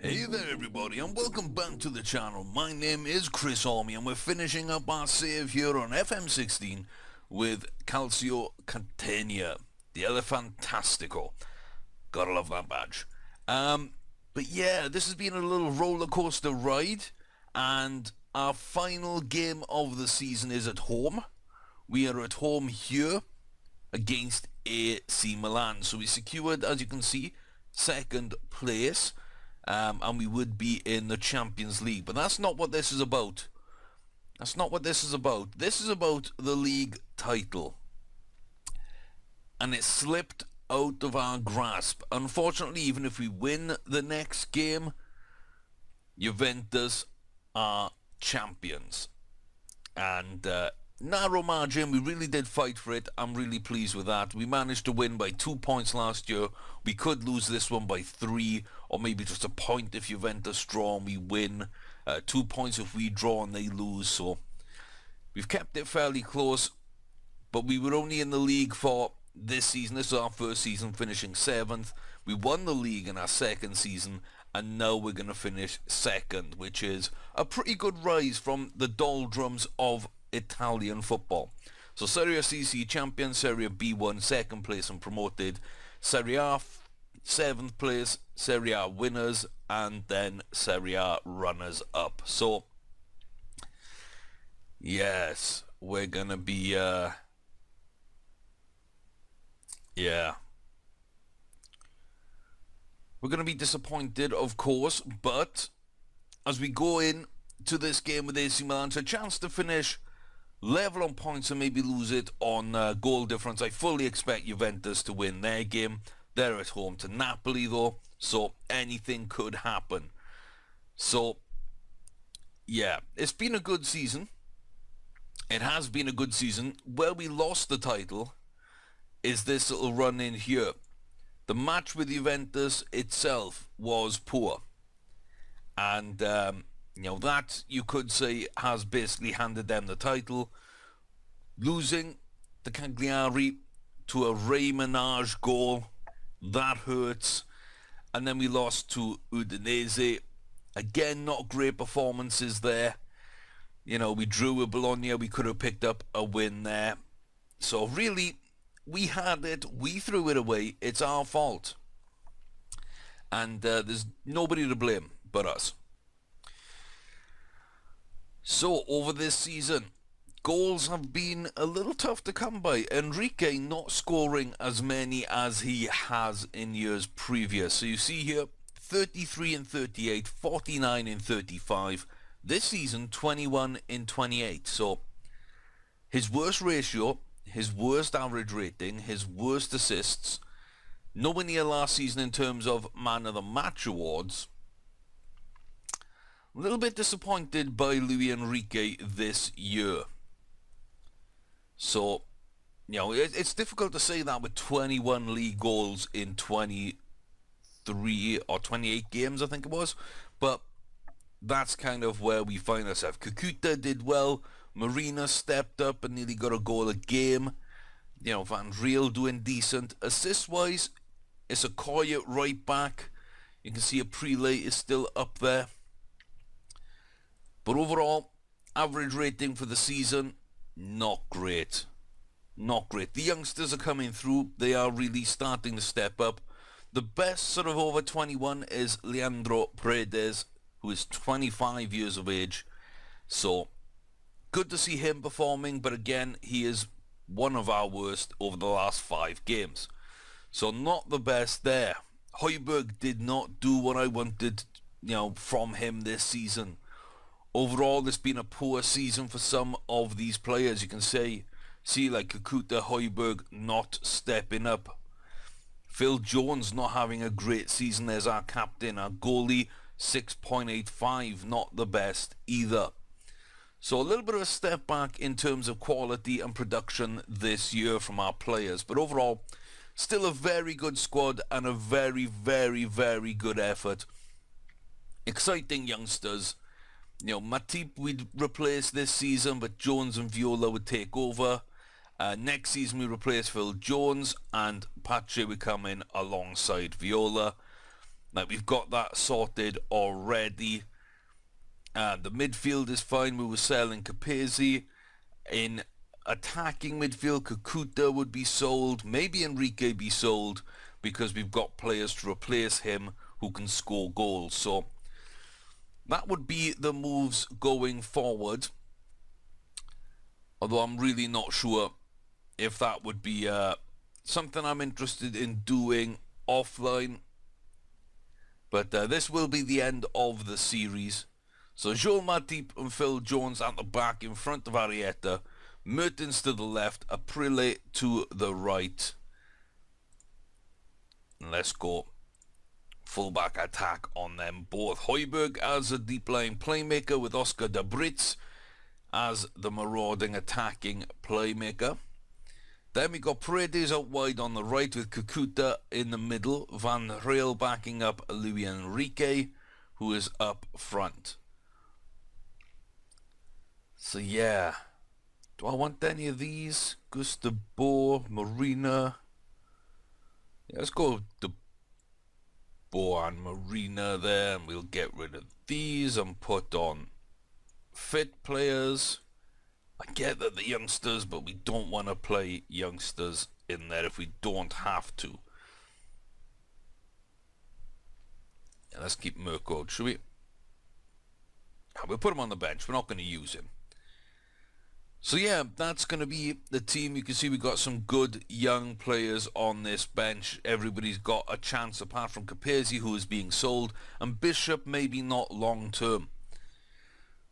Hey there everybody and welcome back to the channel. My name is Chris Army and we're finishing up our save here on FM16 with Calcio Catania, the Elefantastico. Gotta love that badge. But yeah, this has been a little roller coaster ride and our final game of the season is at home. We are at home here against AC Milan. So we secured, as you can see, second place. And we would be in the Champions League. But that's not what this is about. That's not what this is about. This is about the league title. And it slipped out of our grasp. Unfortunately, even if we win the next game, Juventus are champions. And narrow margin, we really did fight for it. I'm really pleased with that. We managed to win by 2 points last year. We could lose this one by 3, or maybe just a point if Juventus draw and we win. 2 points if we draw and they lose. So we've kept it fairly close, but we were only in the league for this season. This is our first season, finishing 7th. We won the league in our second season, and now we're going to finish 2nd, which is a pretty good rise from the doldrums of Italian football. So Serie CC champion, Serie B1 second place and promoted, Serie A 7th place, Serie A winners, and then Serie A runners up. So yes, we're gonna be we're gonna be disappointed, of course, but as we go in to this game with AC Milan, it's a chance to finish level on points and maybe lose it on goal difference. I fully expect Juventus to win their game. They're at home to Napoli though, so anything could happen. So yeah, it's been a good season. It has been a good season. Where we lost the title is this little run in here. The match with Juventus itself was poor, and you know, that you could say has basically handed them the title. Losing the Cagliari to a Ray Minaj goal, that hurts. And then we lost to Udinese. Again, not great performances there. You know, we drew with Bologna. We could have picked up a win there. So really, we had it. We threw it away. It's our fault. And there's nobody to blame but us. So, over this season, goals have been a little tough to come by. Enrique not scoring as many as he has in years previous. So you see here, 33 in 38, 49 in 35. This season, 21 in 28. So, his worst ratio, his worst average rating, his worst assists. Nowhere near last season in terms of Man of the Match awards. A little bit disappointed by Luis Enrique this year. So, you know, it's difficult to say that with 21 league goals in 23 or 28 games, I think it was. But that's kind of where we find ourselves. Kakuta did well. Marina stepped up and nearly got a goal a game. You know, Van Riel doing decent. Assist-wise, it's a Koya right back. You can see a Prelay is still up there. But overall, average rating for the season, not great. Not great. The youngsters are coming through. They are really starting to step up. The best sort of over 21 is Leandro Paredes, who is 25 years of age. So, good to see him performing, but again, he is one of our worst over the last 5 games. So, not the best there. Højbjerg did not do what I wanted, you know, from him this season. Overall, it's been a poor season for some of these players. You can see like Kakuta, Højbjerg not stepping up. Phil Jones not having a great season as our captain. Our goalie, 6.85, not the best either. So a little bit of a step back in terms of quality and production this year from our players. But overall, still a very good squad and a very, very, very good effort. Exciting youngsters. You know, Matip we'd replace this season, but Jones and Viola would take over. Next season we replace Phil Jones and Pache would come in alongside Viola. Now, we've got that sorted already. The midfield is fine. We were selling Capizzi. In attacking midfield, Kakuta would be sold. Maybe Enrique be sold because we've got players to replace him who can score goals. So that would be the moves going forward. Although I'm really not sure if that would be something I'm interested in doing offline. But this will be the end of the series. So Joel Matip and Phil Jones at the back in front of Arietta. Mertens to the left, Aprile to the right. And let's go fullback attack on them both. Højbjerg as a deep line playmaker with Oscar de Brits as the marauding attacking playmaker. Then we got Paredes out wide on the right with Kakuta in the middle. Van Rail backing up Luis Enrique, who is up front. So yeah, do I want any of these? Gustavo, Marina. Yeah, let's go De Boer and Marina there, and we'll get rid of these and put on fit players. I get that the youngsters, but we don't want to play youngsters in there if we don't have to. Yeah, let's keep Mirko out, should we? We'll put him on the bench. We're not going to use him. So yeah, that's going to be the team. You can see we've got some good young players on this bench. Everybody's got a chance apart from Capizzi, who is being sold, and Bishop maybe not long term.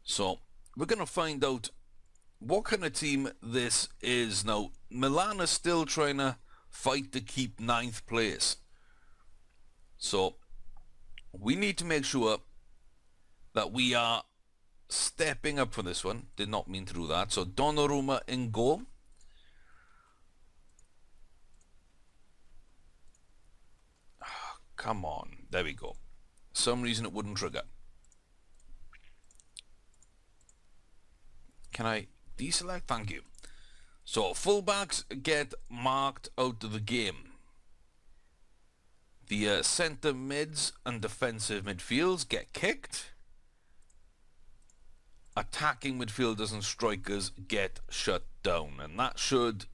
So we're going to find out what kind of team this is. Now, Milan is still trying to fight to keep 9th place. So we need to make sure that we are stepping up for this one. Did not mean to do that. So Donnarumma in goal. Oh, come on. There we go. For some reason it wouldn't trigger. Can I deselect? Thank you. So fullbacks get marked out of the game. The centre mids and defensive midfields get kicked. Attacking midfielders and strikers get shut down. And that should,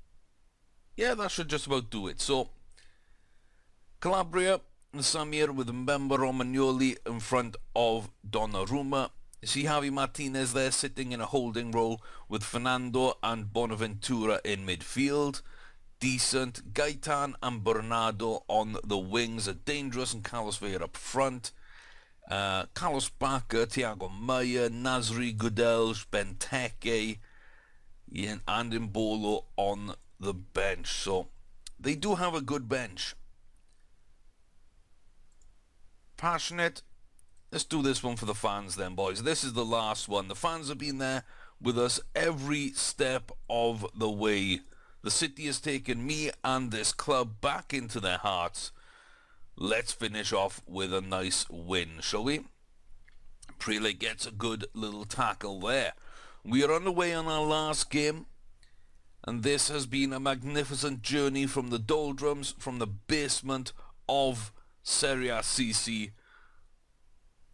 yeah, that should just about do it. So Calabria and Samir with Mbemba Romagnoli in front of Donnarumma. You see Javi Martinez there sitting in a holding role with Fernando and Bonaventura in midfield. Decent. Gaitan and Bernardo on the wings are dangerous, and Carlos Vela up front. Carlos Bacca, Thiago Maia, Nasri, Gudelj, Benteke, and Mbolo on the bench. So they do have a good bench. Passionate. Let's do this one for the fans then, boys. This is the last one. The fans have been there with us every step of the way. The city has taken me and this club back into their hearts. Let's finish off with a nice win, shall we? Prele gets a good little tackle there. We are underway on our last game, and this has been a magnificent journey from the doldrums, from the basement of Serie A CC.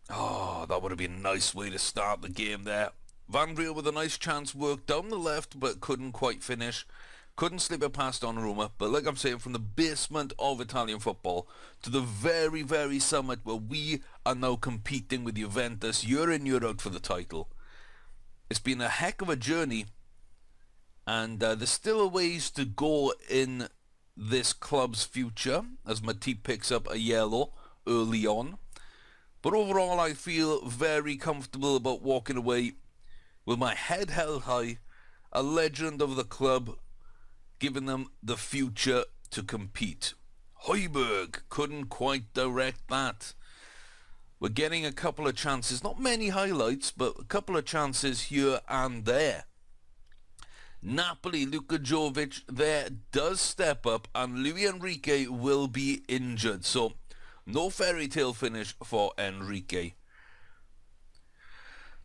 Oh, that would have been a nice way to start the game there. Van Riel with a nice chance worked down the left, but couldn't quite finish. Couldn't slip it past Donnarumma, but like I'm saying, from the basement of Italian football to the very, very summit where we are now competing with Juventus year in, year out for the title. It's been a heck of a journey, and there's still a ways to go in this club's future as Matip picks up a yellow early on. But overall, I feel very comfortable about walking away with my head held high, a legend of the club, giving them the future to compete. Højbjerg couldn't quite direct that. We're getting a couple of chances, not many highlights, but a couple of chances here and there. Napoli, Luka Jovic there does step up, and Luis Enrique will be injured. So no fairy tale finish for Enrique.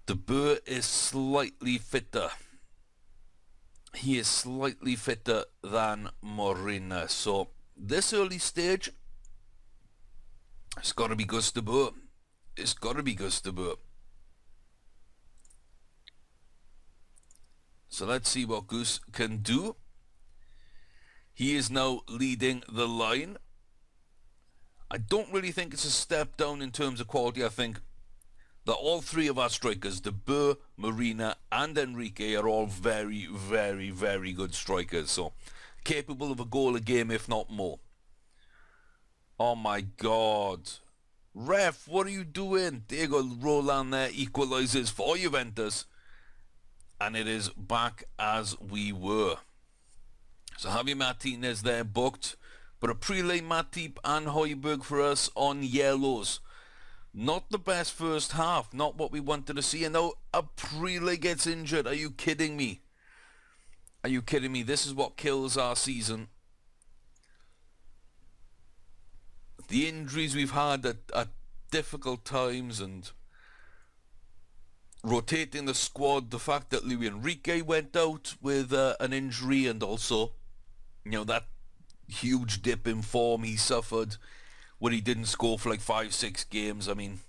De Boer is slightly fitter. He is slightly fitter than Morina. So this early stage, It's got to be Gustavo. It's got to be Gustavo. So let's see what Goose can do. He is now leading the line. I don't really think it's a step down in terms of quality. I think that all three of our strikers, De Boer, Marina and Enrique, are all very, very, very good strikers. So capable of a goal a game, if not more. Oh my God. Ref, what are you doing? Diego Roland there equalises for Juventus. And it is back as we were. So Javi Martinez there booked. But Aprile, Matip and Højbjerg for us on yellows. Not the best first half. Not what we wanted to see. And now Aprile gets injured. Are you kidding me? Are you kidding me? This is what kills our season. The injuries we've had at difficult times and rotating the squad. The fact that Luis Enrique went out with an injury, and also, you know, that huge dip in form he suffered when he didn't score for like 5-6 games. I mean,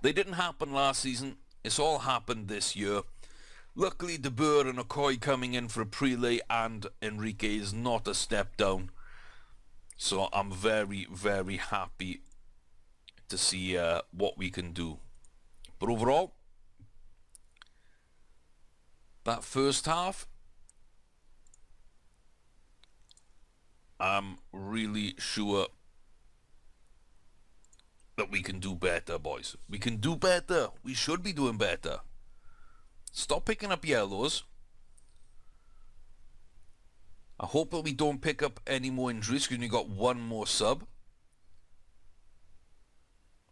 they didn't happen last season. It's all happened this year. Luckily, De Boer and Okoye coming in for Aprile and Enrique is not a step down. So I'm very, very happy to see what we can do. But overall, that first half, I'm really sure that we can do better, boys. We can do better. We should be doing better. Stop picking up yellows. I hope that we don't pick up any more injuries because we got one more sub.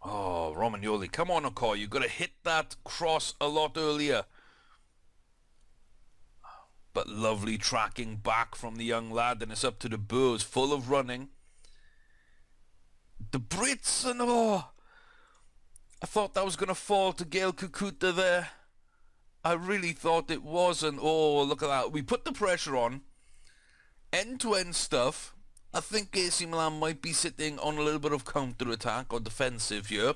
Oh, Romagnoli. Come on, Okoye. You've got to hit that cross a lot earlier. But lovely tracking back from the young lad, and it's up to the Boers, full of running. The Brits, and oh, I thought that was going to fall to Gael Kukuta there. I really thought it was, and oh, look at that. We put the pressure on. End-to-end stuff. I think AC Milan might be sitting on a little bit of counter-attack or defensive here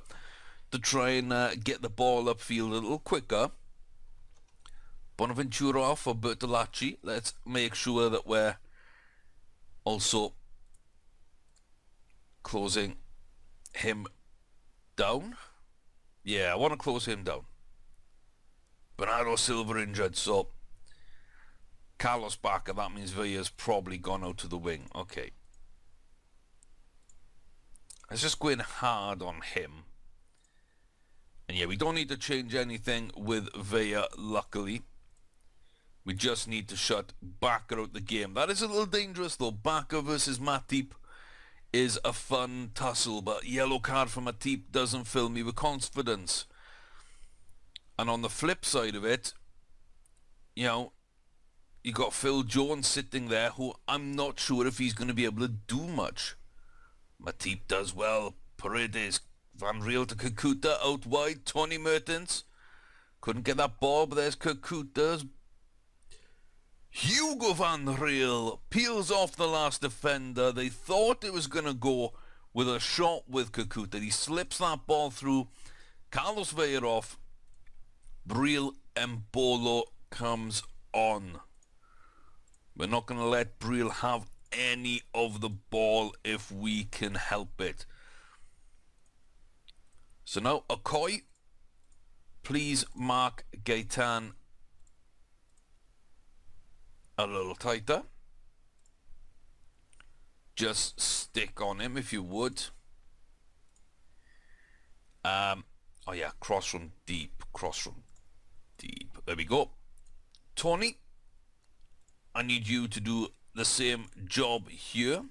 to try and get the ball upfield a little quicker. Bonaventura off for Bertolacci. Let's make sure that we're also closing him down. Yeah, I want to close him down. Bernardo Silva injured, so Carlos back, and that means Villa's probably gone out to the wing. Okay. Let's just go in hard on him. And yeah, we don't need to change anything with Villa, luckily. We just need to shut Barker out the game. That is a little dangerous, though. Barker versus Matip is a fun tussle, but yellow card for Matip doesn't fill me with confidence. And on the flip side of it, you know, you got Phil Jones sitting there, who I'm not sure if he's going to be able to do much. Matip does well. Paredes, Van Riel to Kakuta, out wide. Tony Mertens couldn't get that ball, but there's Kakuta's. Hugo Van Riel peels off the last defender. They thought it was going to go with a shot with Kakuta. He slips that ball through. Carlos Vela off. Breel Embolo comes on. We're not going to let Breel have any of the ball if we can help it. So now Okoye, please mark Gaetan a little tighter. Just stick on him if you would. Oh yeah, cross from deep. There we go. Tony, I need you to do the same job here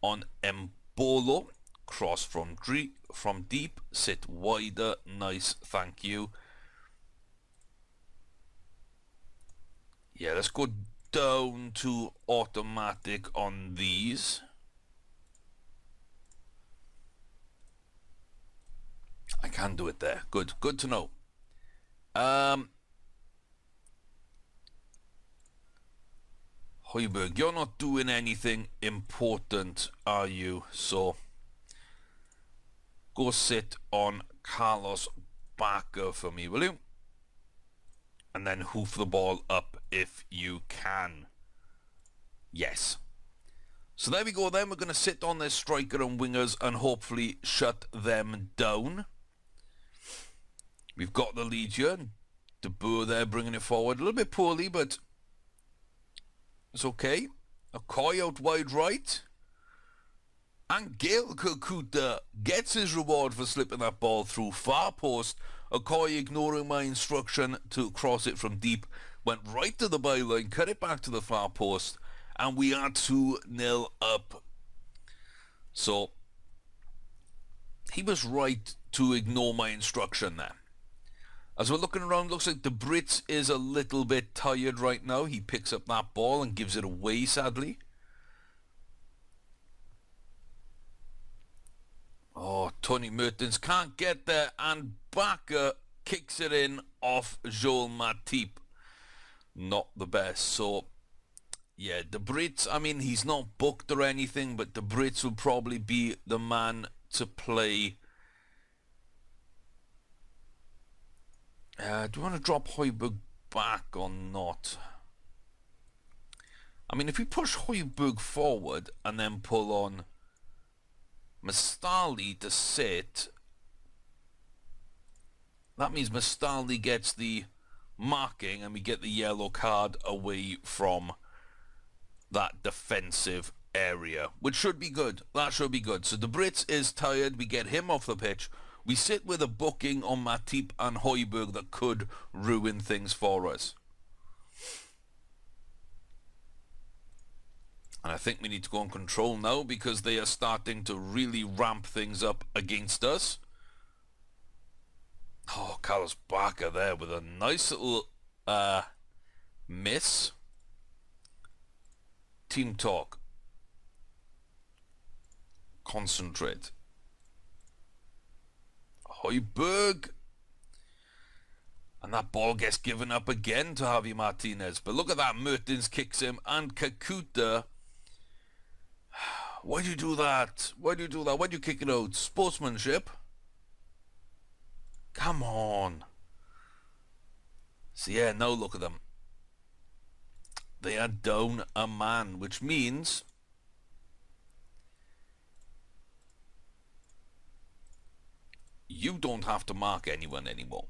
on Embolo. Cross from deep, sit wider. Nice, thank you. Yeah, let's go down to automatic on these. I can do it there. Good to know. Højbjerg, you're not doing anything important, are you? So Go sit on Carlos Barker for me, will you? And then hoof the ball up if you can. Yes. So there we go then. We're going to sit on their striker and wingers and hopefully shut them down. We've got the lead here. De Boer there bringing it forward. A little bit poorly, but it's okay. Okoye out wide right. And Gael Kakuta gets his reward for slipping that ball through far post. Okoye, ignoring my instruction to cross it from deep, went right to the byline, cut it back to the far post, and we are 2-0 up. So he was right to ignore my instruction there. As we're looking around, looks like the Brit is a little bit tired right now. He picks up that ball and gives it away, sadly. Oh, Tony Mertens can't get there, and Barker kicks it in off Joel Matip. Not the best. So, yeah, the Brits, I mean, he's not booked or anything, but the Brits will probably be the man to play. Do you want to drop Højbjerg back or not? I mean, if we push Højbjerg forward and then pull on Mustali to sit, that means Mustali gets the marking and we get the yellow card away from that defensive area, which should be good. That should be good. So the Brits is tired. We get him off the pitch. We sit with a booking on Matip and Højbjerg that could ruin things for us. And I think we need to go on control now because they are starting to really ramp things up against us. Oh, Carlos Barker there with a nice little miss. Team talk. Concentrate. Højbjerg. And that ball gets given up again to Javi Martinez. But look at that. Mertens kicks him. And Kakuta. Why do you do that? Why do you do that? Why do you kick it out? Sportsmanship? Come on. So yeah, now look at them. They are down a man, which means you don't have to mark anyone anymore.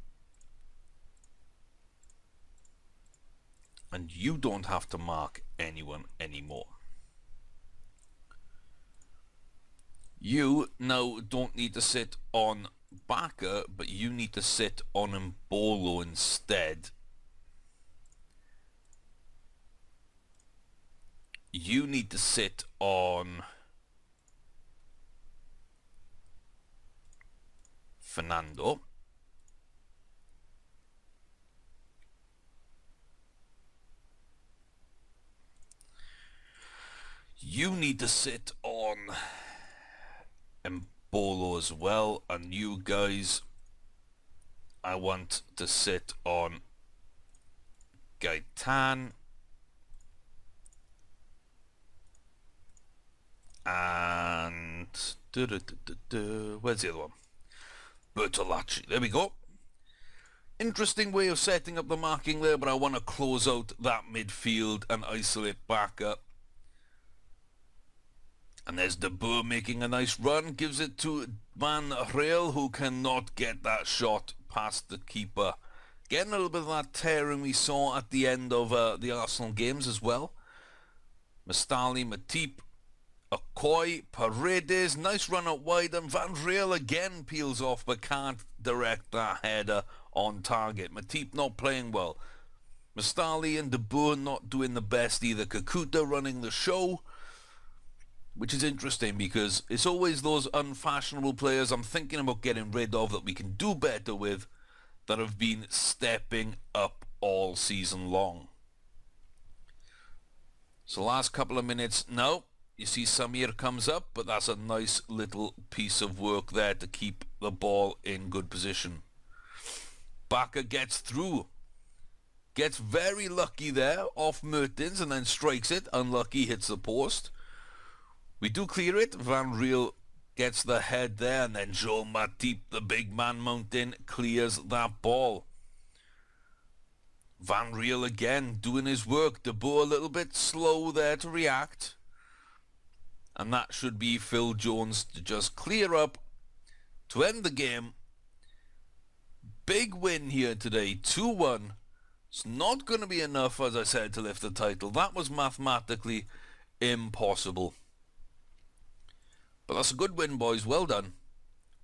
And you don't have to mark anyone anymore. You now don't need to sit on Barker, but you need to sit on Mbolo instead. You need to sit on Fernando. You need to sit on Mbolo as well, and you guys, I want to sit on Gaetan and where's the other one? Bertolacci. There we go. Interesting way of setting up the marking there, but I want to close out that midfield and isolate Barker. And there's De Boer making a nice run, gives it to Van Rael, who cannot get that shot past the keeper. Getting a little bit of that tearing we saw at the end of the Arsenal games as well. Mustali, Matip, Okoye, Paredes, nice run out wide, and Van Rael again peels off but can't direct that header on target. Matip not playing well. Mustali and De Boer not doing the best either. Kakuta running the show, which is interesting because it's always those unfashionable players I'm thinking about getting rid of that we can do better with that have been stepping up all season long. So last couple of minutes now, you see Samir comes up, but that's a nice little piece of work there to keep the ball in good position. Barker gets through. Gets very lucky there off Mertens and then strikes it. Unlucky, hits the post. We do clear it. Van Rael gets the head there, and then Joel Matip, the big man mountain, clears that ball. Van Riel again doing his work. De Boer a little bit slow there to react. And that should be Phil Jones to just clear up to end the game. Big win here today, 2-1. It's not going to be enough, as I said, to lift the title. That was mathematically impossible. But that's a good win, boys. Well done.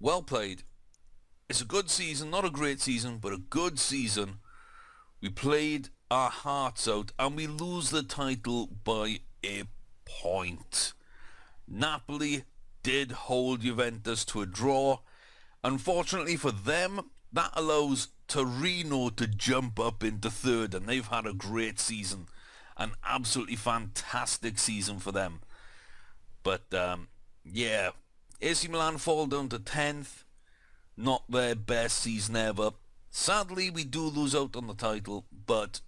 Well played. It's a good season, not a great season, but a good season. We played our hearts out, and we lose the title by a point. Napoli did hold Juventus to a draw. Unfortunately for them, that allows Torino to jump up into third, and they've had a great season. An absolutely fantastic season for them. But, yeah, AC Milan fall down to 10th. Not their best season ever. Sadly, we do lose out on the title, but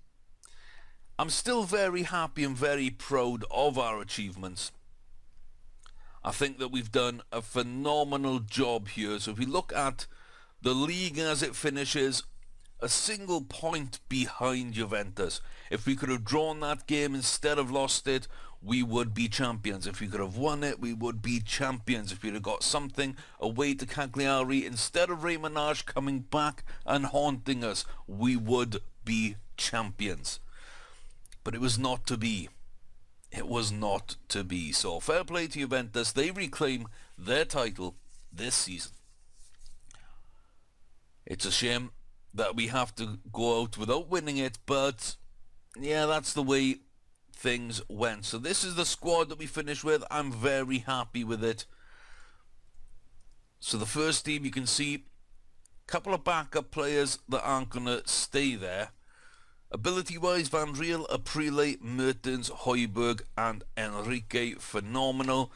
I'm still very happy and very proud of our achievements. I think that we've done a phenomenal job here. So if we look at the league as it finishes, a single point behind Juventus. If we could have drawn that game instead of lost it, we would be champions. If we could have won it, we would be champions. If we'd have got something away to Cagliari instead of Ray Minaj coming back and haunting us, we would be champions. But it was not to be. It was not to be. So fair play to Juventus. They reclaim their title this season. It's a shame that we have to go out without winning it, but yeah, that's the way things went. So this is the squad that we finished with. I'm very happy with it. So the first team, you can see a couple of backup players that aren't going to stay there. Ability-wise, Van Riel, Aprile, Mertens, Højbjerg and Enrique, phenomenal.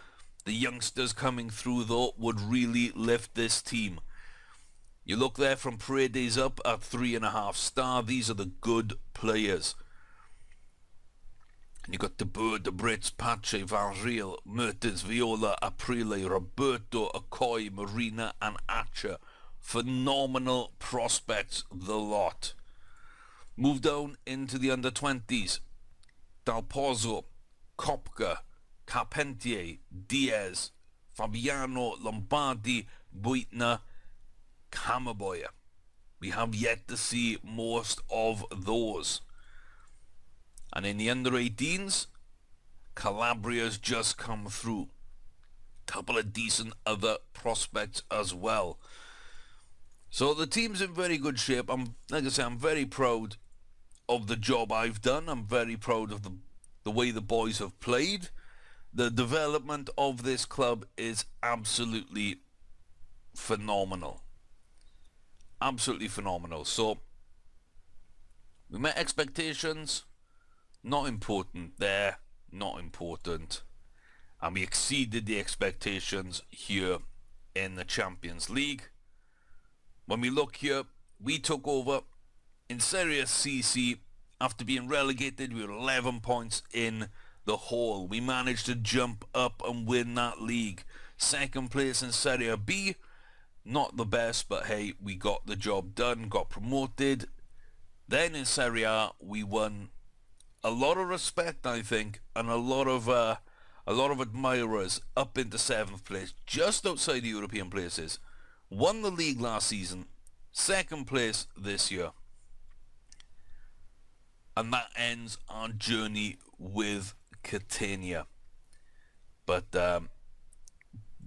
The youngsters coming through, though, would really lift this team. You look there from Paredes up at 3.5 star. These are the good players. And you've got De Boer, De Brits, Pache, Van Riel, Mertens, Viola, Aprile, Roberto, Akoi, Marina and Acha. Phenomenal prospects, the lot. Move down into the under-20s. Dal Pozzo, Kopka, Carpentier, Diaz, Fabiano, Lombardi, Buitner, Kamaboya. We have yet to see most of those. And in the under-18s, Calabria's just come through. Couple of decent other prospects as well. So the team's in very good shape. Like I say, I'm very proud of the job I've done. I'm very proud of the way the boys have played. The development of this club is absolutely phenomenal. Absolutely phenomenal. So we met expectations. Not important there. Not important. And we exceeded the expectations here in the Champions League. When we look here, we took over in Serie CC after being relegated. We were 11 points in the hole. We managed to jump up and win that league. Second place in Serie B. Not the best, but hey, we got the job done, got promoted. Then in Serie A, we won a lot of respect, I think, and a lot of admirers up into 7th place, just outside the European places. Won the league last season, 2nd place this year. And that ends our journey with Catania. But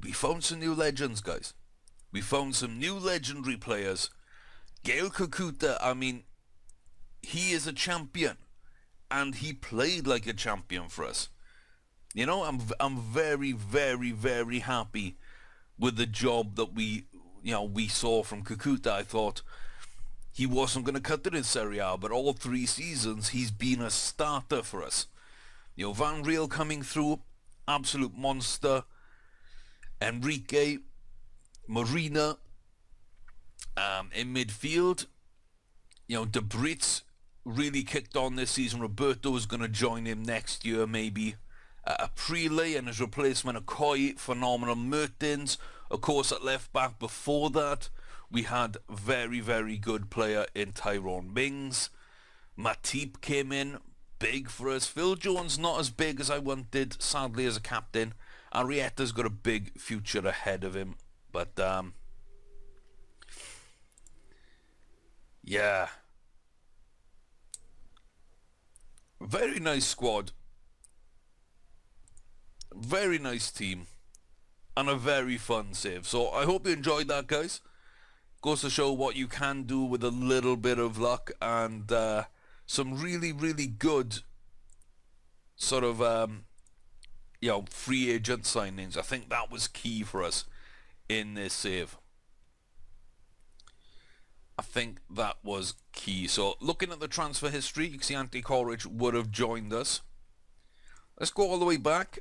we found some new legends, guys. We found some new legendary players. Gael Kakuta, I mean, he is a champion. And he played like a champion for us. You know, I'm very, very, very happy with the job that we saw from Kakuta. I thought he wasn't going to cut it in Serie A, but all 3 seasons he's been a starter for us. You know, Van Riel coming through, absolute monster. Enrique, Marina, in midfield. You know, De Brits really kicked on this season. Roberto is going to join him next year, maybe. Aprile and his replacement, Akoi, phenomenal. Mertens, Of course, at left back before that, we had very, very good player in Tyrone Mings. Matip came in, big for us. Phil Jones, not as big as I wanted, sadly, as a captain. Arrieta's got a big future ahead of him. But, yeah. Very nice squad. Very nice team. And a very fun save. So I hope you enjoyed that, guys. Goes to show what you can do with a little bit of luck and some really, really good sort of, free agent signings. I think that was key for us in this save. I think that was key. So looking at the transfer history, you can see Ante Coric would have joined us. Let's go all the way back.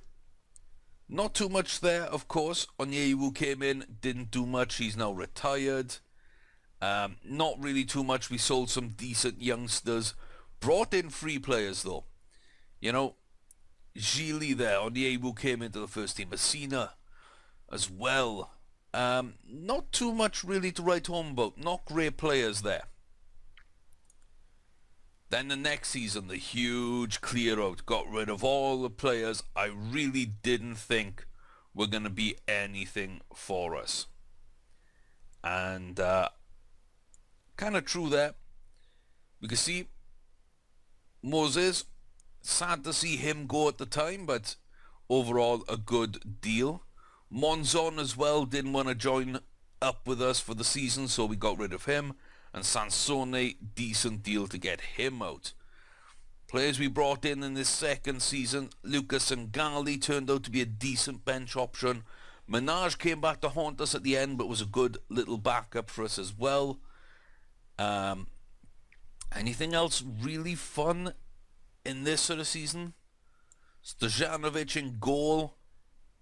Not too much there, of course. Onyewu came in, didn't do much. He's now retired. Not really too much. We sold some decent youngsters. Brought in free players, though. You know, Gili there. Onyewu came into the first team. Messina as well. Not too much really to write home about. Not great players there. Then the next season, the huge clear out. Got rid of all the players I really didn't think were going to be anything for us. And kind of true there. We can see Moses. Sad to see him go at the time, but overall a good deal. Monzon as well didn't want to join up with us for the season, so we got rid of him. And Sansone, decent deal to get him out. Players we brought in this second season, Lucas and Gali turned out to be a decent bench option. Minaj came back to haunt us at the end, but was a good little backup for us as well. Anything else really fun in this sort of season? Stojanovic in goal.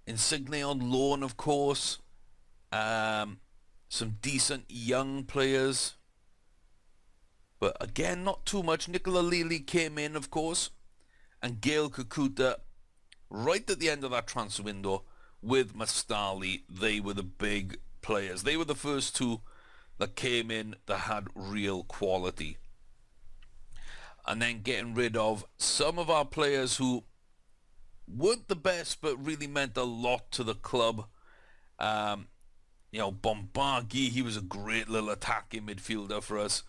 Insigne on loan, of course. Some decent young players. But again, not too much. Nicola Lili came in, of course. And Gail Kakuta, right at the end of that transfer window, with Mastali, they were the big players. They were the first two that came in that had real quality. And then getting rid of some of our players who weren't the best, but really meant a lot to the club. Bombaghi, he was a great little attacking midfielder for us.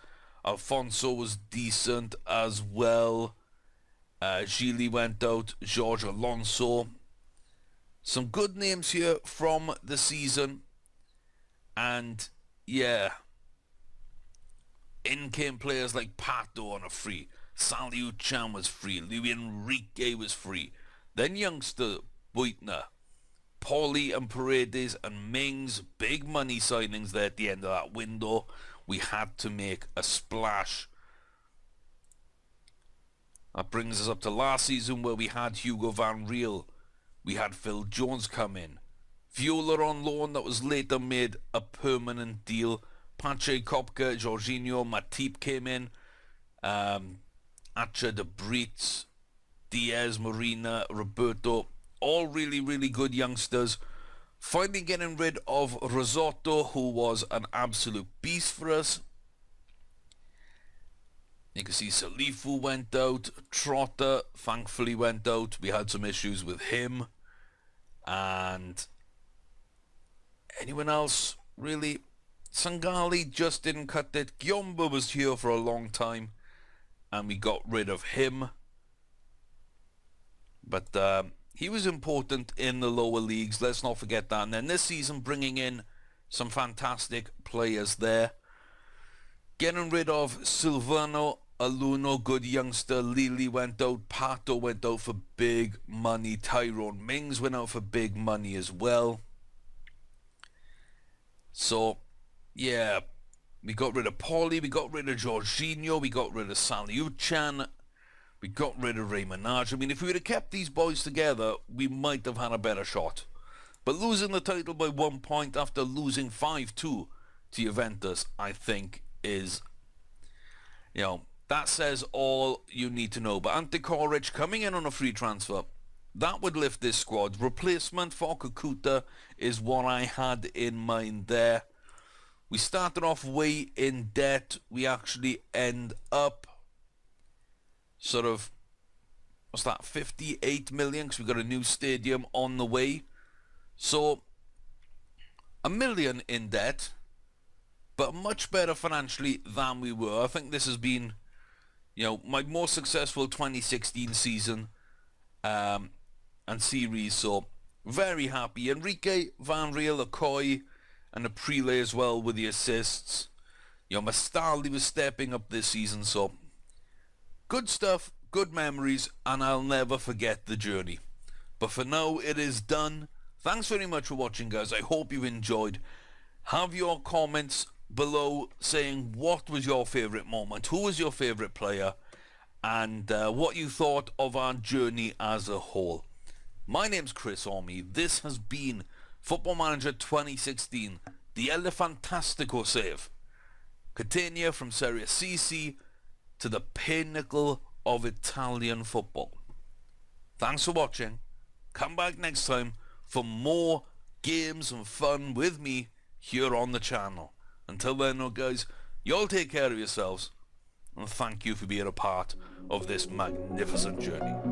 Alfonso was decent as well. Gili went out. George Alonso. Some good names here from the season. And, yeah. In came players like Pato on a free. Saliu Chan was free. Luis Enrique was free. Then youngster Buitner. Pauly and Paredes and Mings. Big money signings there at the end of that window. We had to make a splash. That brings us up to last season where we had Hugo Van Riel. We had Phil Jones come in. Viola on loan that was later made a permanent deal. Pache Kopka, Jorginho, Matip came in. Acha de Brits, Diaz, Marina, Roberto. All really, really good youngsters. Finally getting rid of Risotto, who was an absolute beast for us. You can see Salifu went out. Trotter thankfully went out. We had some issues with him. And anyone else really? Sangali just didn't cut it. Gyomba was here for a long time and we got rid of him. But he was important in the lower leagues, let's not forget that. And then this season bringing in some fantastic players there. Getting rid of Silvano Aluno, good youngster. Lili went out. Pato went out for big money. Tyrone Mings went out for big money as well. So, yeah, we got rid of Pauly. We got rid of Jorginho. We got rid of Saliu-chan. We got rid of Ray Minaj. I mean, if we would have kept these boys together, we might have had a better shot. But losing the title by 1 point after losing 5-2 to Juventus, I think is, that says all you need to know. But Ante Coric coming in on a free transfer. that would lift this squad. Replacement for Kakuta is what I had in mind there. We started off way in debt. We actually end up sort of, what's that, 58 million, because we got a new stadium on the way. So, $1 million in debt, but much better financially than we were. I think this has been, my most successful 2016 season and series, so very happy. Enrique, Van Riel, Okoye, and Aprile as well with the assists. Mastaldi was stepping up this season, so good stuff, good memories, and I'll never forget the journey. But for now, it is done. Thanks very much for watching, guys. I hope you enjoyed. Have your comments below saying what was your favourite moment, who was your favourite player, and what you thought of our journey as a whole. My name's Chris Orme. This has been Football Manager 2016, the El Fantastico save. Catania from Serie C to the pinnacle of Italian football. Thanks for watching. Come back next time for more games and fun with me here on the channel. Until then, guys, you all take care of yourselves, and thank you for being a part of this magnificent journey.